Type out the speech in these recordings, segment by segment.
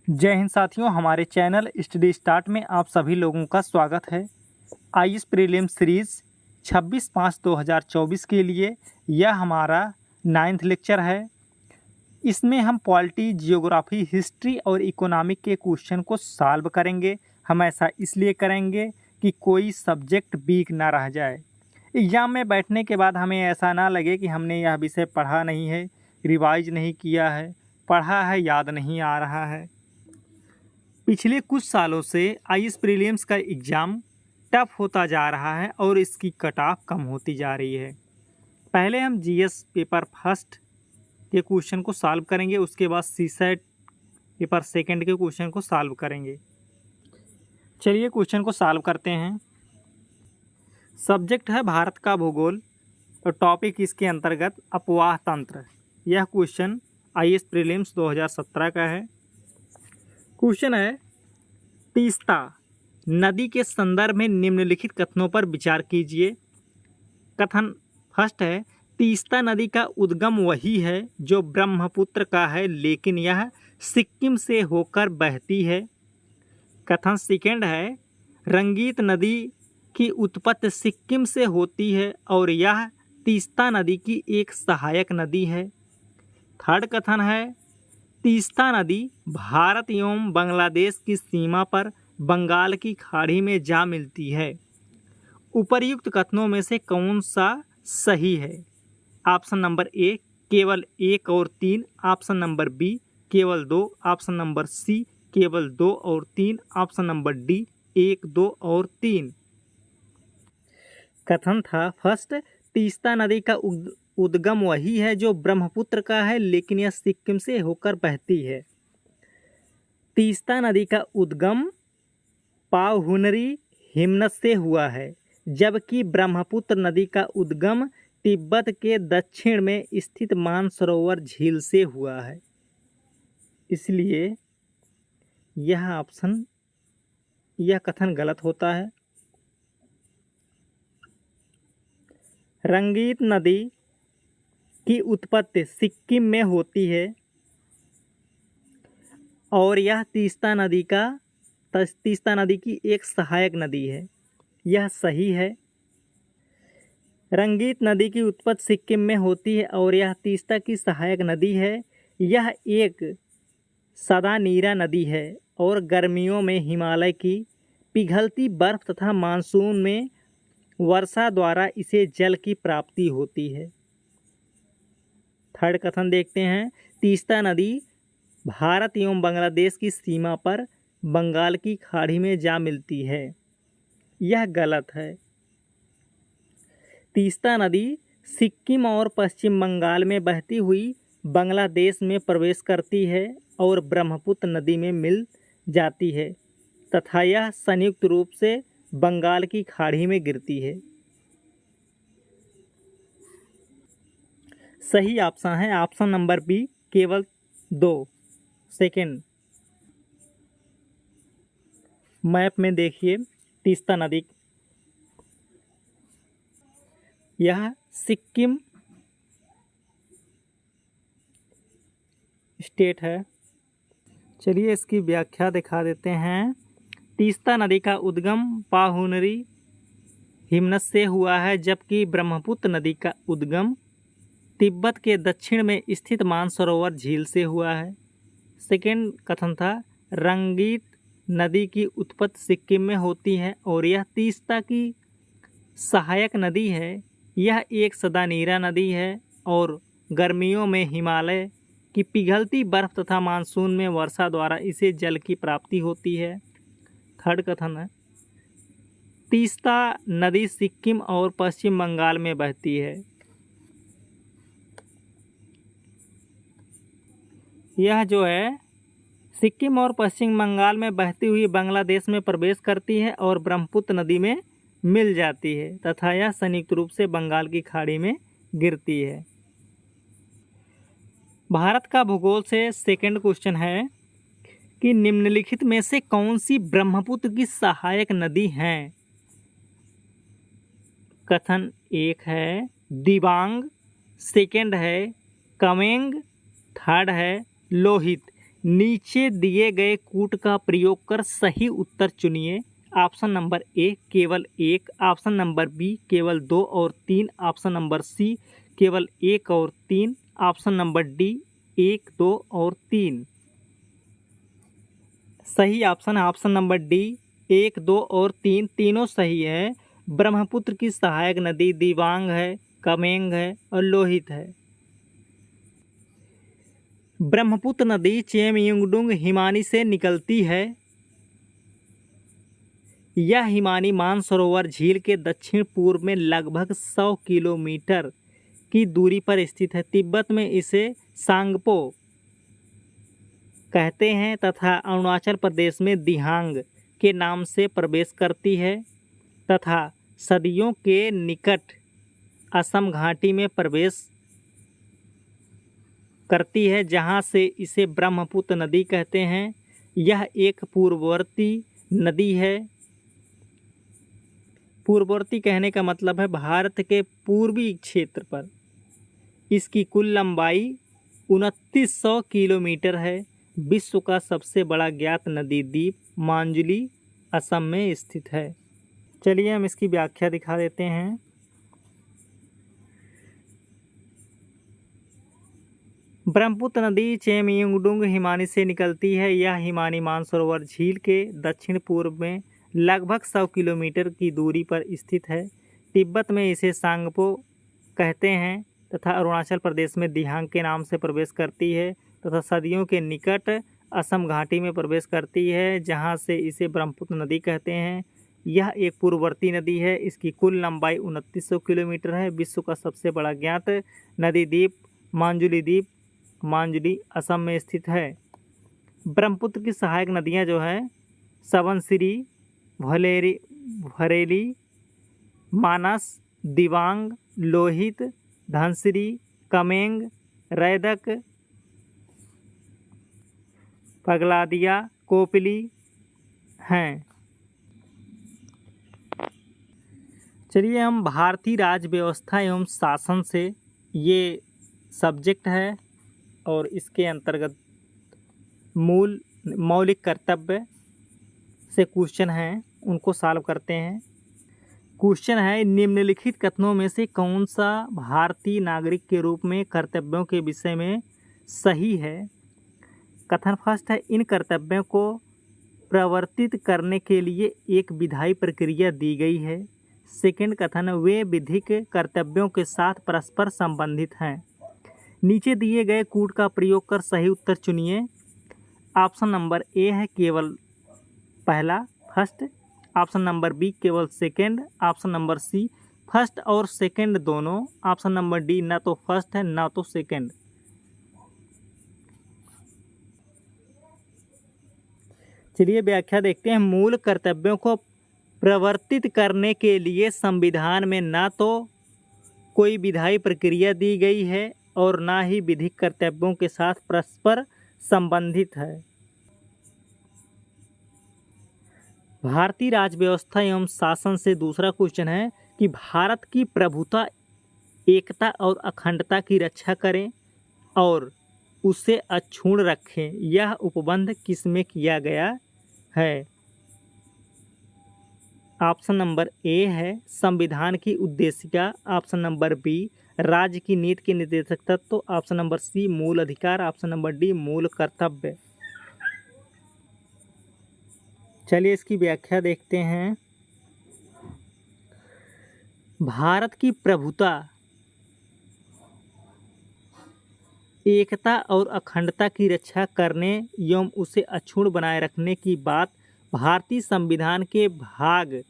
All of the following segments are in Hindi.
जय हिंद साथियों, हमारे चैनल स्टडी स्टार्ट में आप सभी लोगों का स्वागत है। आईएएस प्रीलिम्स सीरीज़ 26/5/2024 के लिए यह हमारा 9th लेक्चर है। इसमें हम पॉलिटी, जियोग्राफी, हिस्ट्री और इकोनॉमिक के क्वेश्चन को सॉल्व करेंगे। हम ऐसा इसलिए करेंगे कि कोई सब्जेक्ट वीक ना रह जाए। एग्ज़ाम में बैठने के बाद हमें ऐसा ना लगे कि हमने यह विषय पढ़ा नहीं है, रिवाइज नहीं किया है, पढ़ा है याद नहीं आ रहा है। पिछले कुछ सालों से आईएएस प्रीलिम्स का एग्ज़ाम टफ होता जा रहा है और इसकी कट ऑफ कम होती जा रही है। पहले हम जीएस पेपर फर्स्ट के क्वेश्चन को सॉल्व करेंगे, उसके बाद सीसेट पेपर सेकंड के क्वेश्चन को सॉल्व करेंगे। चलिए क्वेश्चन को सॉल्व करते हैं। सब्जेक्ट है भारत का भूगोल और टॉपिक इसके अंतर्गत अपवाह तंत्र। यह क्वेश्चन आईएएस प्रीलिम्स 2017 का है। क्वेश्चन है, तीस्ता नदी के संदर्भ में निम्नलिखित कथनों पर विचार कीजिए। कथन फर्स्ट है, तीस्ता नदी का उद्गम वही है जो ब्रह्मपुत्र का है, लेकिन यह सिक्किम से होकर बहती है। कथन सेकेंड है, रंगीत नदी की उत्पत्ति सिक्किम से होती है और यह तीस्ता नदी की एक सहायक नदी है। थर्ड कथन है, तीस्ता नदी भारत एवं बांग्लादेश की सीमा पर बंगाल की खाड़ी में जा मिलती है। उपर्युक्त कथनों में से कौन सा सही है? ऑप्शन नंबर ए केवल 1 और 3, ऑप्शन नंबर बी केवल 2, ऑप्शन नंबर सी केवल 2 और 3, ऑप्शन नंबर डी 1, 2 और 3। कथन था फर्स्ट, तीस्ता नदी का उद्गम वही है जो ब्रह्मपुत्र का है, लेकिन यह सिक्किम से होकर बहती है। तीस्ता नदी का उद्गम पावहुनरी हिमनद से हुआ है, जबकि ब्रह्मपुत्र नदी का उद्गम तिब्बत के दक्षिण में स्थित मानसरोवर झील से हुआ है। इसलिए यह कथन गलत होता है। रंगीत नदी की उत्पत्ति सिक्किम में होती है और यह तीस्ता नदी की एक सहायक नदी है। यह सही है। रंगीत नदी की उत्पत्ति सिक्किम में होती है और यह तीस्ता की सहायक नदी है। यह एक सदा नीरा नदी है और गर्मियों में हिमालय की पिघलती बर्फ तथा मानसून में वर्षा द्वारा इसे जल की प्राप्ति होती है। थर्ड कथन देखते हैं, तीस्ता नदी भारत एवं बांग्लादेश की सीमा पर बंगाल की खाड़ी में जा मिलती है। यह गलत है। तीस्ता नदी सिक्किम और पश्चिम बंगाल में बहती हुई बांग्लादेश में प्रवेश करती है और ब्रह्मपुत्र नदी में मिल जाती है तथा यह संयुक्त रूप से बंगाल की खाड़ी में गिरती है। सही ऑप्शन है ऑप्शन नंबर बी केवल 2। सेकेंड, मैप में देखिए तीस्ता नदी, यह सिक्किम स्टेट है। चलिए इसकी व्याख्या दिखा देते हैं। तीस्ता नदी का उद्गम पाहुनरी हिमनद से हुआ है, जबकि ब्रह्मपुत्र नदी का उद्गम तिब्बत के दक्षिण में स्थित मानसरोवर झील से हुआ है। सेकेंड कथन था, रंगीत नदी की उत्पत्ति सिक्किम में होती है और यह तीस्ता की सहायक नदी है। यह एक सदा नीरा नदी है और गर्मियों में हिमालय की पिघलती बर्फ तथा मानसून में वर्षा द्वारा इसे जल की प्राप्ति होती है। थर्ड कथन है, तीस्ता नदी सिक्किम और पश्चिम बंगाल में बहती है। यह जो है सिक्किम और पश्चिम बंगाल में बहती हुई बांग्लादेश में प्रवेश करती है और ब्रह्मपुत्र नदी में मिल जाती है तथा यह संयुक्त रूप से बंगाल की खाड़ी में गिरती है। भारत का भूगोल से सेकंड क्वेश्चन है कि निम्नलिखित में से कौन सी ब्रह्मपुत्र की सहायक नदी है? कथन एक है दिबांग, सेकंड है कमेंग, थर्ड है लोहित। नीचे दिए गए कूट का प्रयोग कर सही उत्तर चुनिए। ऑप्शन नंबर ए केवल एक, ऑप्शन नंबर बी केवल 2 और 3, ऑप्शन नंबर सी केवल 1 और 3, ऑप्शन नंबर डी 1, 2 और 3। सही ऑप्शन नंबर डी 1, 2 और 3 तीनों सही है। ब्रह्मपुत्र की सहायक नदी दिबांग है, कमेंग है और लोहित है। ब्रह्मपुत्र नदी चेमयंगडुंग हिमानी से निकलती है। यह हिमानी मानसरोवर झील के दक्षिण पूर्व में लगभग 100 किलोमीटर की दूरी पर स्थित है। तिब्बत में इसे सांगपो कहते हैं तथा अरुणाचल प्रदेश में दिहांग के नाम से प्रवेश करती है तथा सदियों के निकट असम घाटी में प्रवेश करती है, जहां से इसे ब्रह्मपुत्र नदी कहते हैं। यह एक पूर्ववर्ती नदी है। पूर्ववर्ती कहने का मतलब है भारत के पूर्वी क्षेत्र पर। इसकी कुल लंबाई 2900 किलोमीटर है। विश्व का सबसे बड़ा ज्ञात नदी द्वीप मांजुली असम में स्थित है। चलिए हम इसकी व्याख्या दिखा देते हैं। ब्रह्मपुत्र नदी चेमयंगडुंग हिमानी से निकलती है। यह हिमानी मानसरोवर झील के दक्षिण पूर्व में लगभग 100 किलोमीटर की दूरी पर स्थित है। तिब्बत में इसे सांगपो कहते हैं तथा अरुणाचल प्रदेश में दिहांग के नाम से प्रवेश करती है तथा सदियों के निकट असम घाटी में प्रवेश करती है, जहां से इसे ब्रह्मपुत्र नदी कहते हैं। यह एक पूर्ववर्ती नदी है। इसकी कुल लंबाई 2900 किलोमीटर है। विश्व का सबसे बड़ा ज्ञात नदी द्वीप मांजुली असम में स्थित है। ब्रह्मपुत्र की सहायक नदियां जो है सवनसिरी, भरेली, मानस, दिबांग, लोहित, धनसिरी, कमेंग, रैदक, पगलादिया, कोपली हैं। चलिए हम भारतीय राज्य व्यवस्था एवं शासन से, ये सब्जेक्ट है और इसके अंतर्गत मौलिक कर्तव्य से क्वेश्चन हैं, उनको सॉल्व करते हैं। क्वेश्चन है निम्नलिखित कथनों में से कौन सा भारतीय नागरिक के रूप में कर्तव्यों के विषय में सही है। कथन फर्स्ट है इन कर्तव्यों को प्रवर्तित करने के लिए एक विधायी प्रक्रिया दी गई है। सेकंड कथन वे विधिक कर्तव्यों के साथ परस्पर संबंधित हैं। नीचे दिए गए कूट का प्रयोग कर सही उत्तर चुनिए। ऑप्शन नंबर ए है केवल पहला, फर्स्ट, ऑप्शन नंबर बी केवल second, option number C first और सेकंड दोनों, ऑप्शन नंबर डी ना तो फर्स्ट है ना तो सेकंड। चलिए व्याख्या देखते हैं। मूल कर्तव्यों को प्रवर्तित करने के लिए संविधान में ना तो कोई विधायी प्रक्रिया दी गई है और ना ही विधिक कर्तव्यों के साथ परस्पर संबंधित है। भारतीय राज्य व्यवस्था एवं शासन से दूसरा क्वेश्चन है कि भारत की प्रभुता, एकता और अखंडता की रक्षा करें और उसे अक्षुण्ण रखें। यह उपबंध किसमें किया गया है। ऑप्शन नंबर ए है संविधान की उद्देशिका, ऑप्शन नंबर बी राज्य की नीति के निर्देशक तत्व, ऑप्शन नंबर सी मूल अधिकार, ऑप्शन नंबर डी मूल कर्तव्य। चलिए इसकी व्याख्या देखते हैं। भारत की प्रभुता, एकता और अखंडता की रक्षा करने एवं उसे अक्षुण्ण बनाए रखने की बात भारतीय संविधान के भाग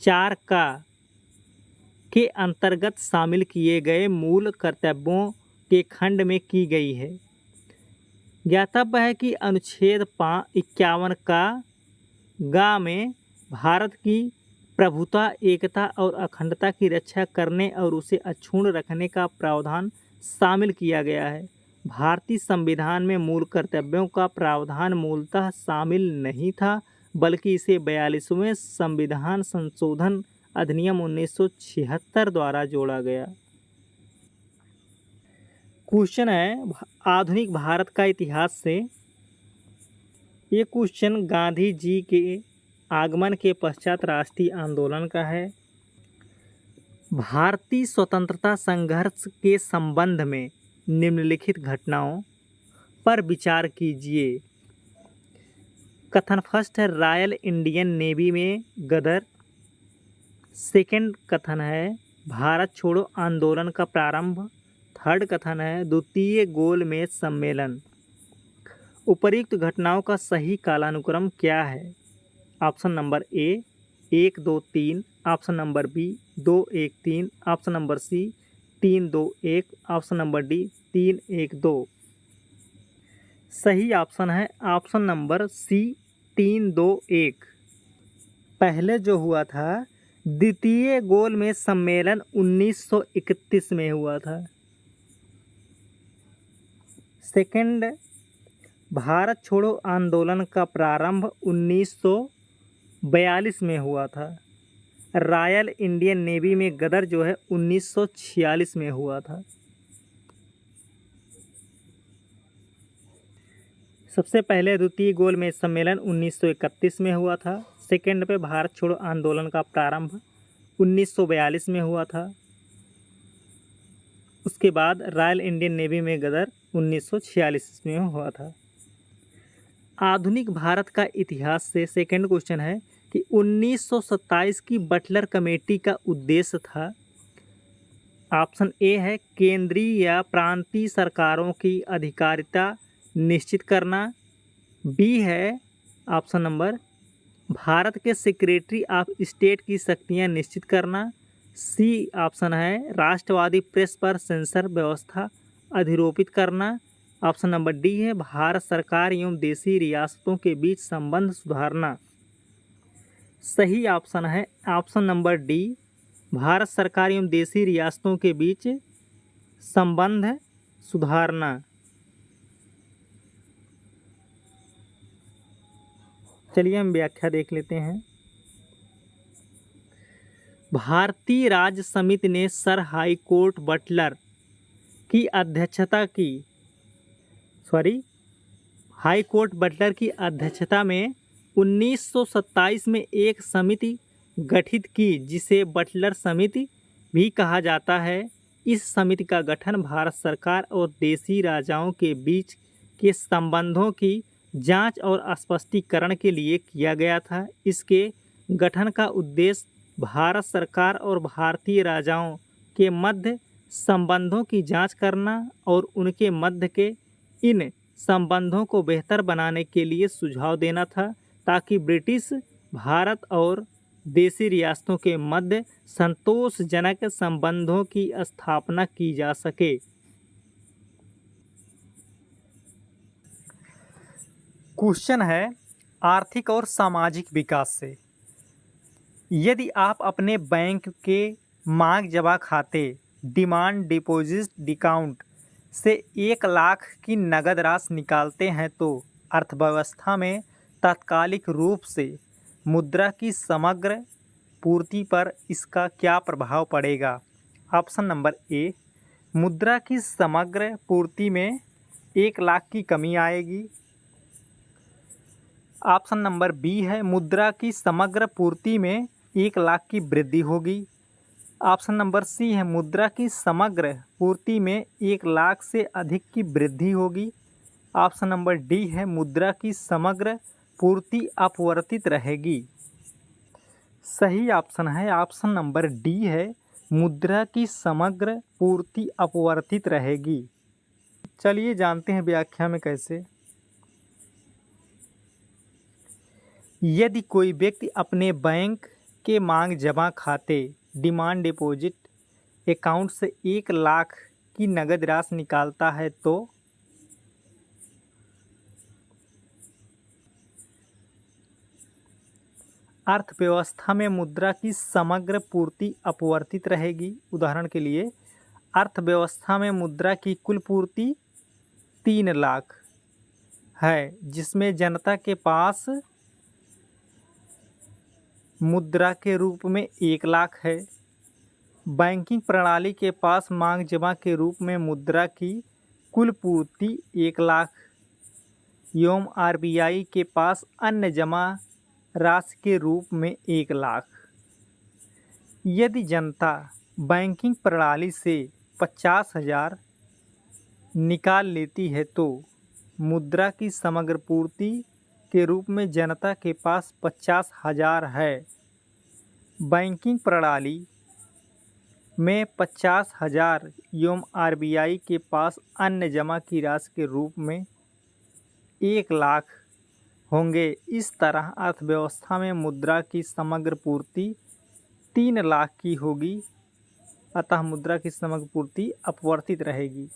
4 के अंतर्गत शामिल किए गए मूल कर्तव्यों के खंड में की गई है। ज्ञातव्य है कि अनुच्छेद 51 का में भारत की प्रभुता, एकता और अखंडता की रक्षा करने और उसे अक्षुण्ण रखने का प्रावधान शामिल किया गया है। भारतीय संविधान में मूल कर्तव्यों का प्रावधान मूलतः शामिल नहीं था, बल्कि इसे 42वें संविधान संशोधन अधिनियम 1976 द्वारा जोड़ा गया। क्वेश्चन है आधुनिक भारत का इतिहास से ये क्वेश्चन गांधी जी के आगमन के पश्चात राष्ट्रीय आंदोलन का है। भारतीय स्वतंत्रता संघर्ष के संबंध में निम्नलिखित घटनाओं पर विचार कीजिए। कथन फर्स्ट है रॉयल इंडियन नेवी में गदर। सेकंड कथन है भारत छोड़ो आंदोलन का प्रारंभ। थर्ड कथन है द्वितीय गोलमेज सम्मेलन। उपर्युक्त घटनाओं का सही कालानुक्रम क्या है? Option number A 1 2 3, option number B 2 1 3, option number C 3 2 1, option number D 3 1 2। सही ऑप्शन है ऑप्शन नंबर सी 3 2 1। पहले जो हुआ था द्वितीय गोलमेज सम्मेलन 1931 में हुआ था। सेकंड भारत छोड़ो आंदोलन का प्रारंभ 1942 में हुआ था। रॉयल इंडियन नेवी में गदर जो है 1946 में हुआ था। सबसे पहले द्वितीय गोलमेज सम्मेलन 1931 में हुआ था। सेकंड पे भारत छोड़ो आंदोलन का प्रारंभ 1942 में हुआ था। उसके बाद रॉयल इंडियन नेवी में गदर 1946 में हुआ था। आधुनिक भारत का इतिहास से सेकंड क्वेश्चन है कि 1927 की बटलर कमेटी का उद्देश्य था। ऑप्शन ए है केंद्रीय या प्रांतीय सरकारों की अधिकारिता निश्चित करना। बी है ऑप्शन नंबर भारत के सेक्रेटरी ऑफ स्टेट की शक्तियां निश्चित करना। सी ऑप्शन है राष्ट्रवादी प्रेस पर सेंसर व्यवस्था अधिरोपित करना। ऑप्शन नंबर डी है भारत सरकार एवं देशी रियासतों के बीच संबंध सुधारना। सही ऑप्शन है ऑप्शन नंबर डी भारत सरकार एवं देशी रियासतों के बीच संबंध सुधारना। चलिए हम व्याख्या देख लेते हैं। भारतीय राज्य समिति ने सर हाई कोर्ट बटलर की अध्यक्षता की हाई कोर्ट बटलर की अध्यक्षता में 1927 में एक समिति गठित की जिसे बटलर समिति भी कहा जाता है। इस समिति का गठन भारत सरकार और देशी राजाओं के बीच के संबंधों की जांच और स्पष्टीकरण के लिए किया गया था। इसके गठन का उद्देश्य भारत सरकार और भारतीय राजाओं के मध्य संबंधों की जांच करना और उनके मध्य के इन संबंधों को बेहतर बनाने के लिए सुझाव देना था ताकि ब्रिटिश भारत और देशी रियासतों के मध्य संतोषजनक संबंधों की स्थापना की जा सके। क्वेश्चन है आर्थिक और सामाजिक विकास से। यदि आप अपने बैंक के मांग जमा खाते डिमांड डिपॉजिट अकाउंट से 1 लाख की नगद राशि निकालते हैं तो अर्थव्यवस्था में तात्कालिक रूप से मुद्रा की समग्र पूर्ति पर इसका क्या प्रभाव पड़ेगा? ऑप्शन नंबर ए मुद्रा की समग्र पूर्ति में 1 लाख की कमी आएगी। ऑप्शन नंबर बी है मुद्रा की समग्र पूर्ति में 1 लाख की वृद्धि होगी। ऑप्शन नंबर सी है मुद्रा की समग्र पूर्ति में 1 लाख से अधिक की वृद्धि होगी। ऑप्शन नंबर डी है मुद्रा की समग्र पूर्ति अपवर्तित रहेगी। सही ऑप्शन है ऑप्शन नंबर डी है मुद्रा की समग्र पूर्ति अपवर्तित रहेगी। चलिए जानते हैं व्याख्या में कैसे। यदि कोई व्यक्ति अपने बैंक के मांग जमा खाते डिमांड डिपॉजिट अकाउंट से 1 लाख की नगद राशि निकालता है तो अर्थव्यवस्था में मुद्रा की समग्र पूर्ति अपवर्तित रहेगी। उदाहरण के लिए अर्थव्यवस्था में मुद्रा की कुल पूर्ति 3 लाख है जिसमें जनता के पास मुद्रा के रूप में 1 लाख है। बैंकिंग प्रणाली के पास मांग जमा के रूप में मुद्रा की कुल पूर्ति 1 लाख एवं आरबीआई के पास अन्य जमा राशि के रूप में 1 लाख। यदि जनता बैंकिंग प्रणाली से 50,000 निकाल लेती है तो मुद्रा की समग्र पूर्ति के रूप में जनता के पास 50,000 है। बैंकिंग प्रणाली में 50,000 एवं आरबीआई के पास अन्य जमा की राशि के रूप में 1 लाख होंगे। इस तरह अर्थव्यवस्था में मुद्रा की समग्र पूर्ति 3 लाख की होगी, अतः मुद्रा की समग्र पूर्ति अपवर्तित रहेगी।